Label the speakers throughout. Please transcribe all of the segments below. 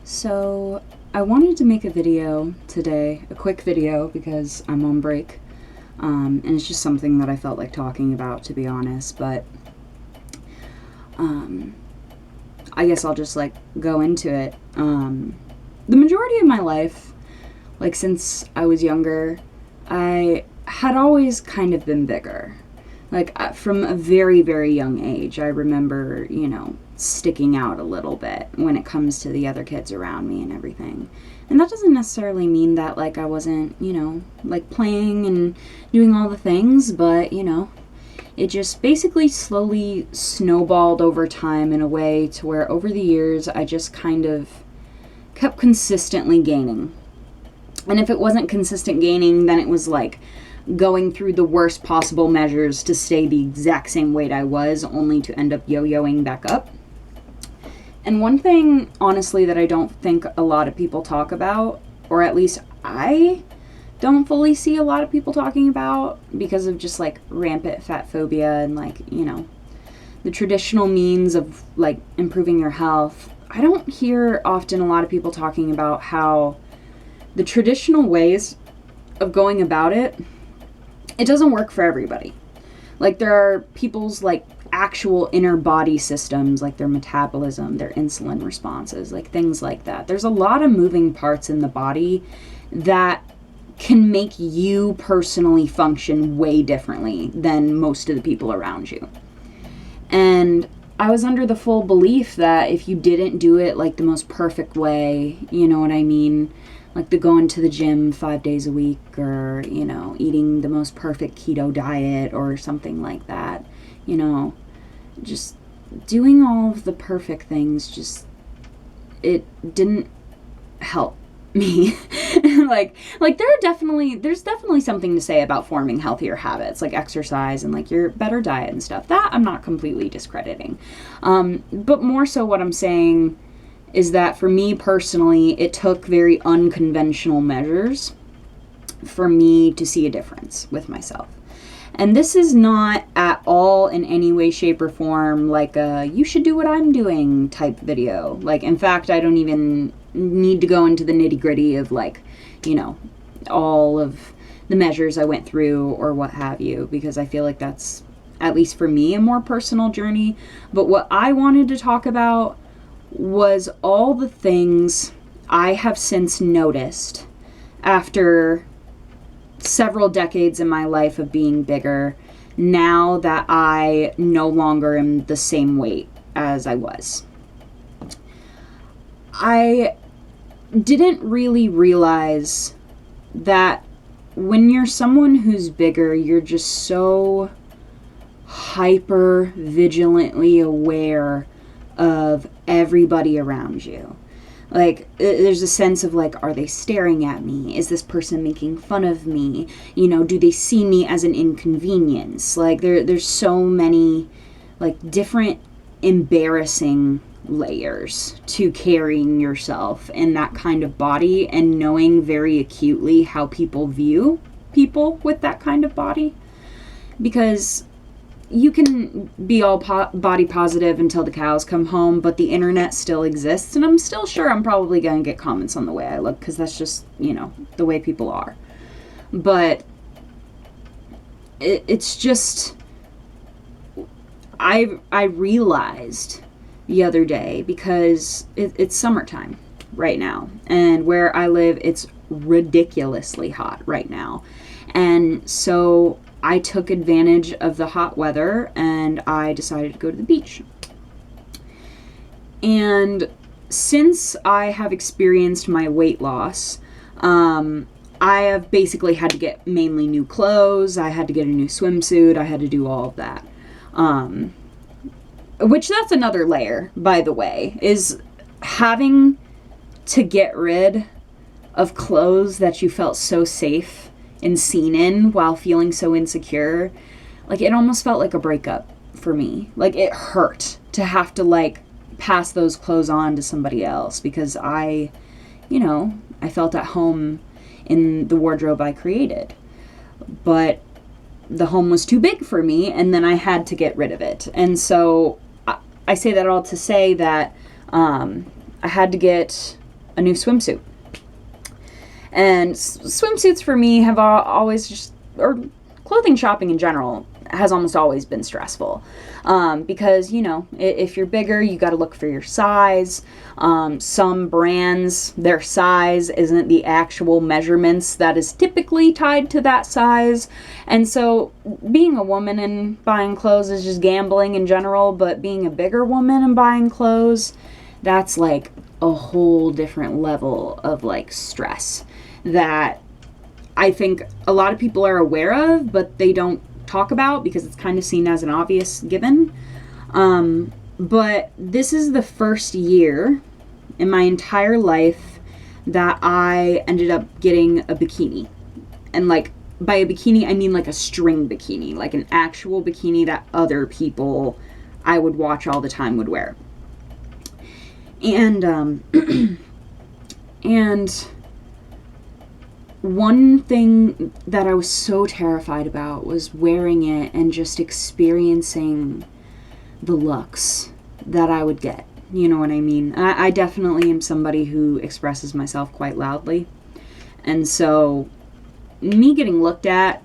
Speaker 1: So, I wanted to make a video today, a quick video because I'm on break. And it's just something that I felt like talking about, to be honest. But I guess I'll just go into it. The majority of my life, since I was younger, I had always kind of been bigger. From a very, very young age, I remember, sticking out a little bit when it comes to the other kids around me and everything. And that doesn't necessarily mean that, I wasn't, playing and doing all the things, but, it just basically slowly snowballed over time in a way to where over the years I just kind of kept consistently gaining. And if it wasn't consistent gaining, then it was going through the worst possible measures to stay the exact same weight I was, only to end up yo-yoing back up. And one thing, honestly, that I don't think a lot of people talk about, or at least I don't fully see a lot of people talking about because of just rampant fat phobia and the traditional means of improving your health. I don't hear often a lot of people talking about how the traditional ways of going about it doesn't work for everybody. There are people's actual inner body systems, their metabolism, their insulin responses, things like that. There's a lot of moving parts in the body that can make you personally function way differently than most of the people around you. And I was under the full belief that if you didn't do it the most perfect way, you know what I mean? The going to the gym 5 days a week, or, eating the most perfect keto diet or something like that. Just doing all of the perfect things, it didn't help me. There's definitely something to say about forming healthier habits, exercise and your better diet and stuff. That I'm not completely discrediting. But more so what I'm saying is that for me personally, it took very unconventional measures for me to see a difference with myself. And this is not at all in any way, shape, or form you should do what I'm doing type video. In fact, I don't even need to go into the nitty gritty of all of the measures I went through or what have you, because I feel like that's, at least for me, a more personal journey. But what I wanted to talk about was all the things I have since noticed after several decades in my life of being bigger, now that I no longer am the same weight as I was. I didn't really realize that when you're someone who's bigger, you're just so hyper vigilantly aware of everybody around you. There's a sense of are they staring at me? Is this person making fun of me? Do they see me as an inconvenience? There's so many different embarrassing layers to carrying yourself in that kind of body, and knowing very acutely how people view people with that kind of body. Because you can be all body positive until the cows come home, but the internet still exists, and I'm still sure I'm probably going to get comments on the way I look, because that's just, the way people are. But it's just, I realized the other day, because it's summertime right now, and where I live, it's ridiculously hot right now. And so I took advantage of the hot weather and I decided to go to the beach. And since I have experienced my weight loss, I have basically had to get mainly new clothes. I had to get a new swimsuit. I had to do all of that. Which that's another layer, by the way, is having to get rid of clothes that you felt so safe and seen in while feeling so insecure. It almost felt like a breakup for me. It hurt to have to pass those clothes on to somebody else, because I felt at home in the wardrobe I created. But the home was too big for me, and then I had to get rid of it. And so I say that all to say that I had to get a new swimsuit. And swimsuits for me have always just, or clothing shopping in general, has almost always been stressful. Because, you know, if you're bigger, you got to look for your size. Some brands, their size isn't the actual measurements that is typically tied to that size. And so being a woman and buying clothes is just gambling in general, but being a bigger woman and buying clothes, that's like a whole different level of like stress that I think a lot of people are aware of, but they don't talk about because it's kind of seen as an obvious given. But this is the first year in my entire life that I ended up getting a bikini. And like, by a bikini, I mean like a string bikini, like an actual bikini that other people I would watch all the time would wear. And, and one thing that I was so terrified about was wearing it and just experiencing the looks that I would get. You know what I mean? I definitely am somebody who expresses myself quite loudly. And so me getting looked at,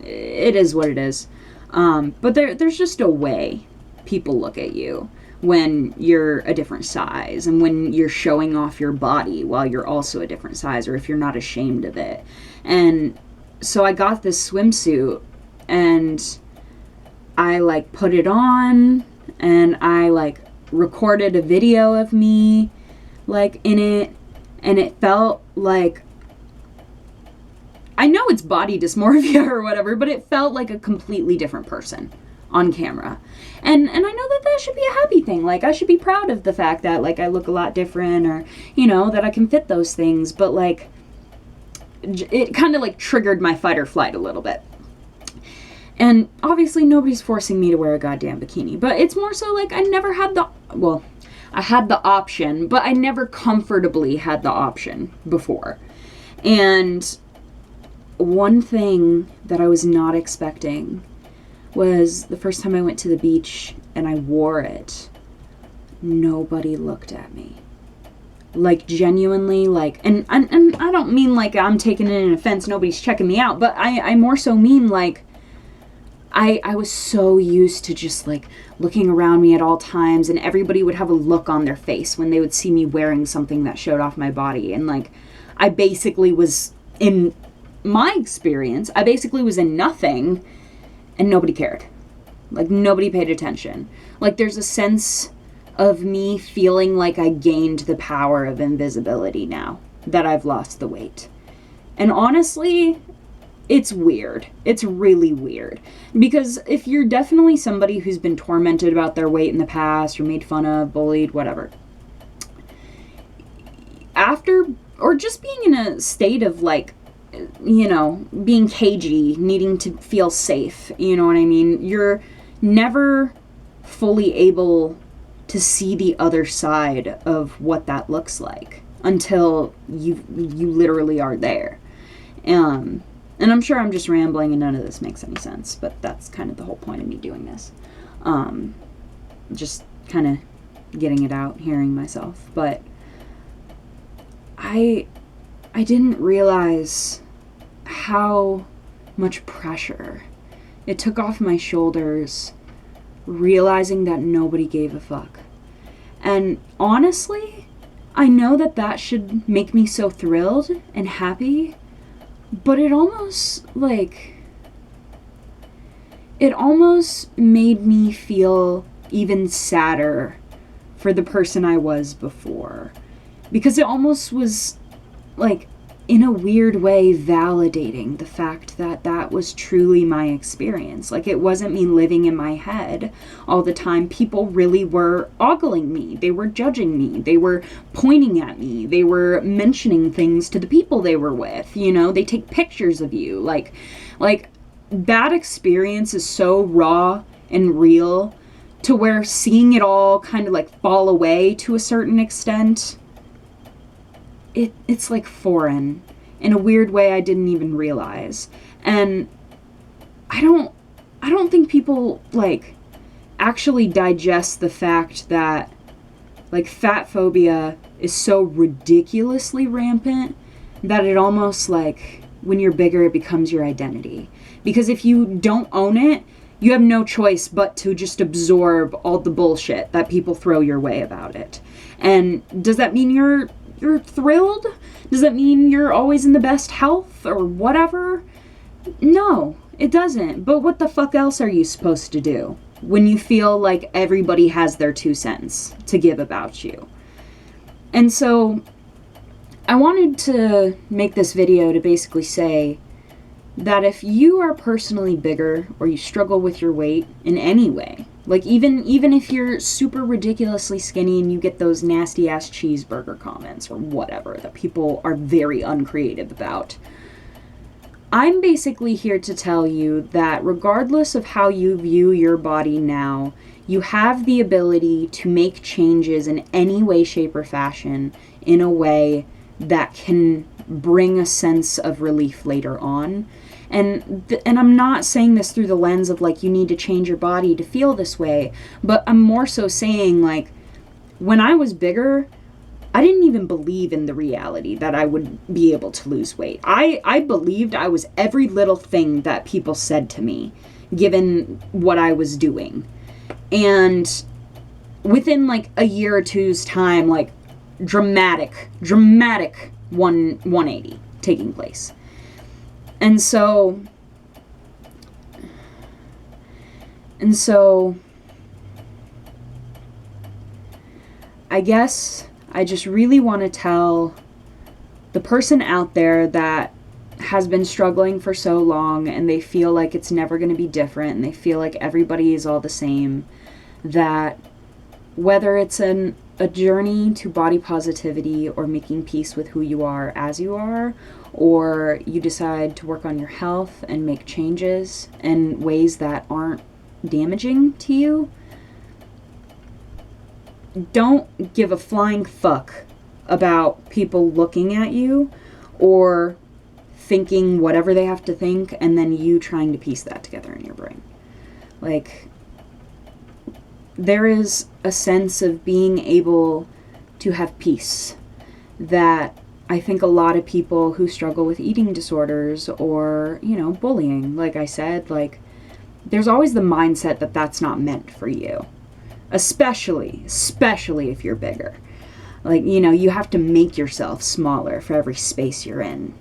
Speaker 1: it is what it is. But there's just a way people look at you when you're a different size and when you're showing off your body while you're also a different size, or if you're not ashamed of it. And so I got this swimsuit and I like put it on and I like recorded a video of me like in it, and it felt like, I know it's body dysmorphia or whatever, but it felt like a completely different person on camera. And I know that should be a happy thing. Like, I should be proud of the fact that, like, I look a lot different, or, you know, that I can fit those things. But, like, it kind of, like, triggered my fight or flight a little bit. And obviously nobody's forcing me to wear a goddamn bikini. But it's more so, like, I never had I had the option, but I never comfortably had the option before. And one thing that I was not expecting was the first time I went to the beach and I wore it, nobody looked at me. Like, genuinely, like, and I don't mean like I'm taking it in offense, nobody's checking me out, but I more so mean like, I was so used to just like looking around me at all times, and everybody would have a look on their face when they would see me wearing something that showed off my body. And like, I basically was, in my experience, I basically was in nothing, and nobody cared. Like, nobody paid attention. Like, there's a sense of me feeling like I gained the power of invisibility now that I've lost the weight. And honestly, it's weird. It's really weird. Because if you're definitely somebody who's been tormented about their weight in the past, or made fun of, bullied, whatever, after, or just being in a state of like, you know, being cagey, needing to feel safe, you know what I mean? You're never fully able to see the other side of what that looks like until you literally are there. And I'm sure I'm just rambling and none of this makes any sense, but that's kind of the whole point of me doing this. Just kind of getting it out, hearing myself. But I didn't realize how much pressure it took off my shoulders, realizing that nobody gave a fuck. And honestly, I know that should make me so thrilled and happy, but it almost made me feel even sadder for the person I was before. Because it almost was like, in a weird way, validating the fact that was truly my experience. Like, it wasn't me living in my head all the time. People really were ogling me. They were judging me. They were pointing at me. They were mentioning things to the people they were with. You know, they take pictures of you. Like that experience is so raw and real, to where seeing it all kind of like fall away to a certain extent, it's like foreign in a weird way I didn't even realize. And I don't think people like actually digest the fact that Like, fat phobia is so ridiculously rampant that it almost, like, when you're bigger, it becomes your identity. Because if you don't own it, you have no choice but to just absorb all the bullshit that people throw your way about it. And does that mean you're thrilled? Does that mean you're always in the best health or whatever? No, it doesn't. But what the fuck else are you supposed to do when you feel like everybody has their 2 cents to give about you? And so I wanted to make this video to basically say that if you are personally bigger or you struggle with your weight in any way, like even if you're super ridiculously skinny and you get those nasty ass cheeseburger comments or whatever that people are very uncreative about, I'm basically here to tell you that regardless of how you view your body now, you have the ability to make changes in any way, shape, or fashion in a way that can bring a sense of relief later on. And I'm not saying this through the lens of like you need to change your body to feel this way, but I'm more so saying like when I was bigger, I didn't even believe in the reality that I would be able to lose weight. I believed I was every little thing that people said to me, given what I was doing. And within like a year or two's time, like dramatic 180 taking place. And so I guess I just really want to tell the person out there that has been struggling for so long and they feel like it's never going to be different and they feel like everybody is all the same, that whether it's a journey to body positivity or making peace with who you are as you are, or you decide to work on your health and make changes in ways that aren't damaging to you, don't give a flying fuck about people looking at you or thinking whatever they have to think and then you trying to piece that together in your brain. Like, there is a sense of being able to have peace that I think a lot of people who struggle with eating disorders or, bullying, like I said, like, there's always the mindset that that's not meant for you. Especially if you're bigger. Like, you have to make yourself smaller for every space you're in.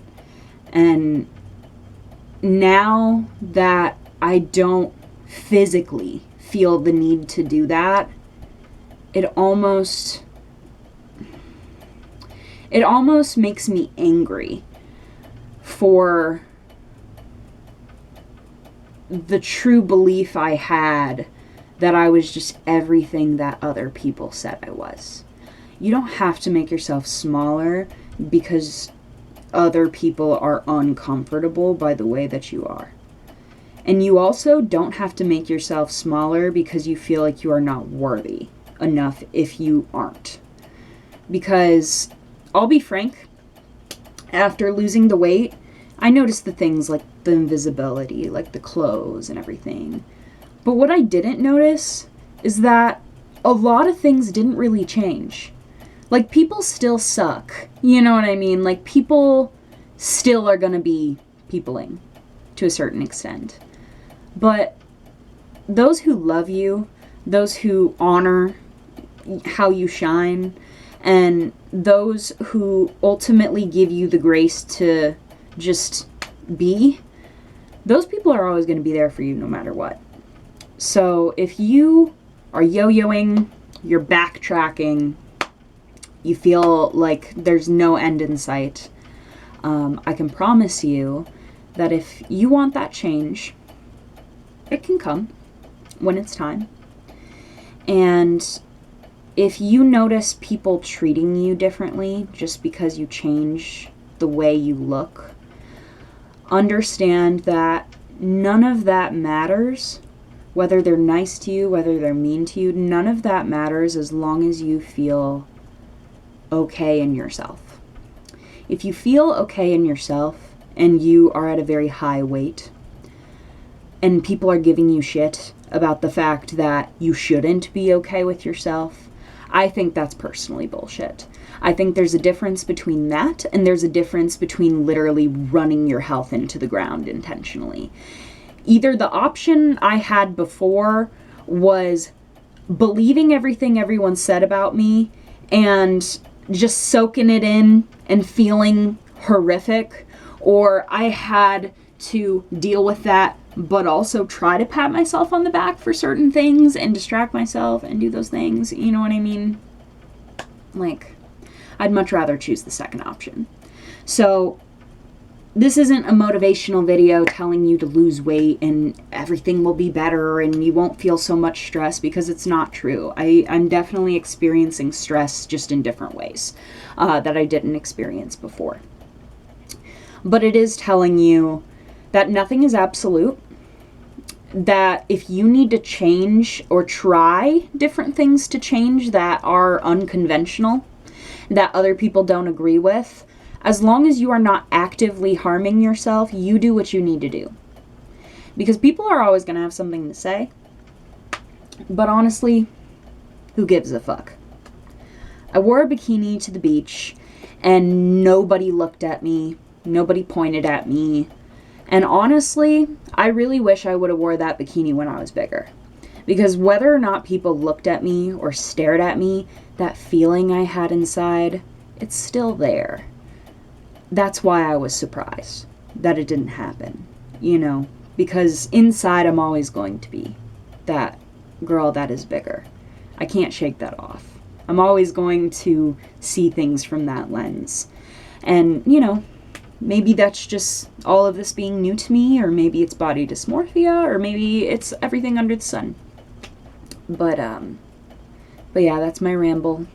Speaker 1: And now that I don't physically feel the need to do that, it almost makes me angry for the true belief I had that I was just everything that other people said I was. You don't have to make yourself smaller because other people are uncomfortable by the way that you are. And you also don't have to make yourself smaller because you feel like you are not worthy enough if you aren't. Because, I'll be frank, after losing the weight, I noticed the things like the invisibility, like the clothes and everything. But what I didn't notice is that a lot of things didn't really change. Like, people still suck. You know what I mean? Like, people still are gonna be peopling to a certain extent. But those who love you, those who honor how you shine, and those who ultimately give you the grace to just be, those people are always going to be there for you no matter what. So if you are yo-yoing, you're backtracking, you feel like there's no end in sight, I can promise you that if you want that change, it can come when it's time. And if you notice people treating you differently just because you change the way you look, understand that none of that matters. Whether they're nice to you, whether they're mean to you, none of that matters as long as you feel okay in yourself. If you feel okay in yourself and you are at a very high weight and people are giving you shit about the fact that you shouldn't be okay with yourself, I think that's personally bullshit. I think there's a difference between that and there's a difference between literally running your health into the ground intentionally. Either the option I had before was believing everything everyone said about me and just soaking it in and feeling horrific, or I had to deal with that but also try to pat myself on the back for certain things and distract myself and do those things. You know what I mean? Like, I'd much rather choose the second option. So this isn't a motivational video telling you to lose weight and everything will be better and you won't feel so much stress, because it's not true. I'm definitely experiencing stress, just in different ways that I didn't experience before. But it is telling you that nothing is absolute, that if you need to change or try different things to change that are unconventional, that other people don't agree with, as long as you are not actively harming yourself, you do what you need to do. Because people are always going to have something to say. But honestly, who gives a fuck? I wore a bikini to the beach and nobody looked at me. Nobody pointed at me. And honestly, I really wish I would have wore that bikini when I was bigger. Because whether or not people looked at me or stared at me, that feeling I had inside, it's still there. That's why I was surprised that it didn't happen, you know, because inside I'm always going to be that girl that is bigger. I can't shake that off. I'm always going to see things from that lens. And, you know, maybe that's just all of this being new to me, or maybe it's body dysmorphia, or maybe it's everything under the sun. But yeah, that's my ramble.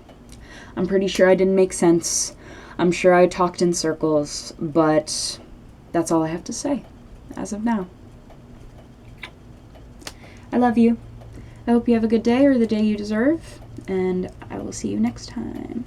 Speaker 1: I'm pretty sure I didn't make sense. I'm sure I talked in circles, but that's all I have to say as of now. I love you. I hope you have a good day, or the day you deserve, and I will see you next time.